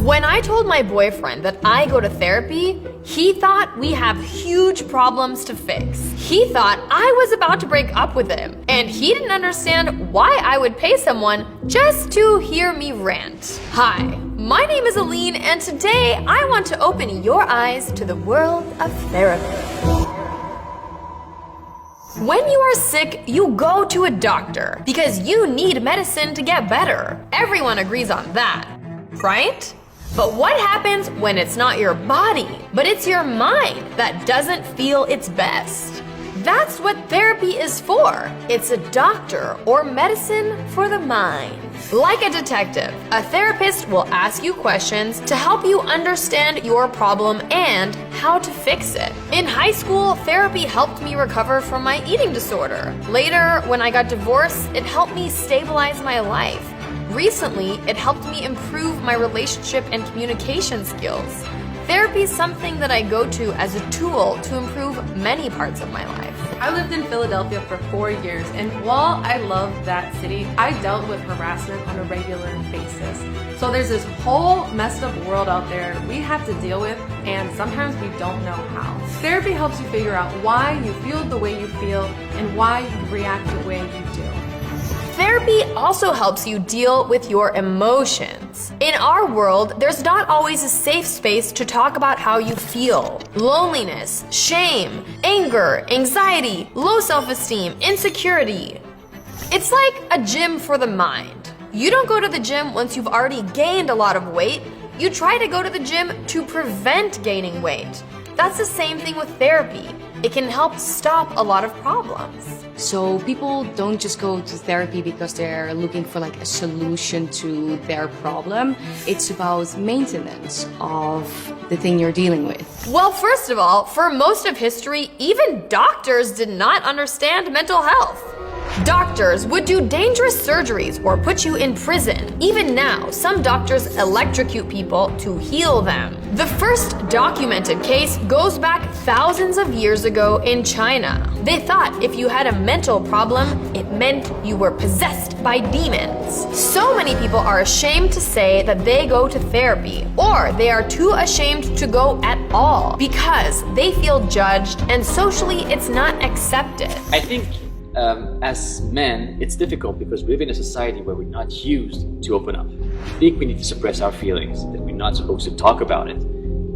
When I told my boyfriend that I go to therapy, he thought we have huge problems to fix. He thought I was about to break up with him, and he didn't understand why I would pay someone just to hear me rant. Hi, my name is Alyne, and today I want to open your eyes to the world of therapy. When you are sick, you go to a doctor because you need medicine to get better. Everyone agrees on that, right? But what happens when it's not your body, but it's your mind that doesn't feel its best? That's what therapy is for. It's a doctor or medicine for the mind. Like a detective, a therapist will ask you questions to help you understand your problem and how to fix it. In high school, therapy helped me recover from my eating disorder. Later, when I got divorced, it helped me stabilize my life. Recently, it helped me improve my relationship and communication skills. Therapy is something that I go to as a tool to improve many parts of my life. I lived in Philadelphia for 4 years, and while I love that city, I dealt with harassment on a regular basis. So there's this whole messed up world out there we have to deal with, and sometimes we don't know how. Therapy helps you figure out why you feel the way you feel and why you react the way you do. Therapy also helps you deal with your emotions. In our world, there's not always a safe space to talk about how you feel. Loneliness, shame, anger, anxiety, low self-esteem, insecurity. It's like a gym for the mind. You don't go to the gym once you've already gained a lot of weight. You try to go to the gym to prevent gaining weight. That's the same thing with therapy. It can help stop a lot of problems. So people don't just go to therapy because they're looking for like a solution to their problem. It's about maintenance of the thing you're dealing with. Well, first of all, for most of history, even doctors did not understand mental health. Doctors would do dangerous surgeries or put you in prison. Even now, some doctors electrocute people to heal them. The first documented case goes back thousands of years ago in China. They thought if you had a mental problem, it meant you were possessed by demons. So many people are ashamed to say that they go to therapy, or they are too ashamed to go at all because they feel judged and socially it's not accepted. I think as men, it's difficult because we live in a society where we're not used to open up. I think we need to suppress our feelings, that we're not supposed to talk about it.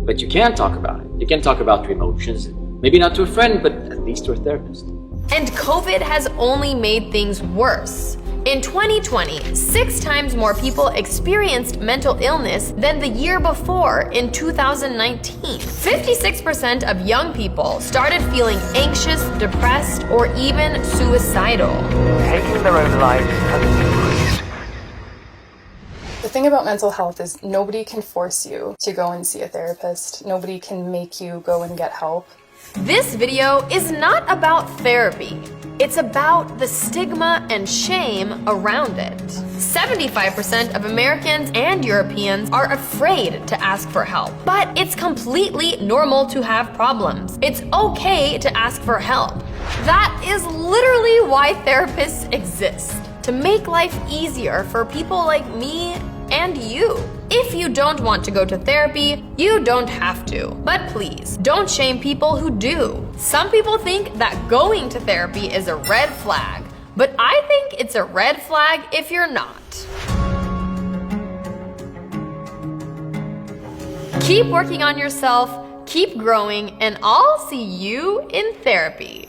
But you can talk about it. You can talk about your emotions, maybe not to a friend, but at least to a therapist. And COVID has only made things worse. In 2020, 6 times more people experienced mental illness than the year before in 2019. 56% of young people started feeling anxious, depressed, or even suicidal. Taking their own lives has increased. The thing about mental health is nobody can force you to go and see a therapist. Nobody can make you go and get help. This video is not about therapy. It's about the stigma and shame around it. 75% of Americans and Europeans are afraid to ask for help. But it's completely normal to have problems. It's okay to ask for help. That is literally why therapists exist. To make life easier for people like me and you. If you don't want to go to therapy, you don't have to. But please, don't shame people who do. Some people think that going to therapy is a red flag, but I think it's a red flag if you're not. Keep working on yourself, keep growing, and I'll see you in therapy.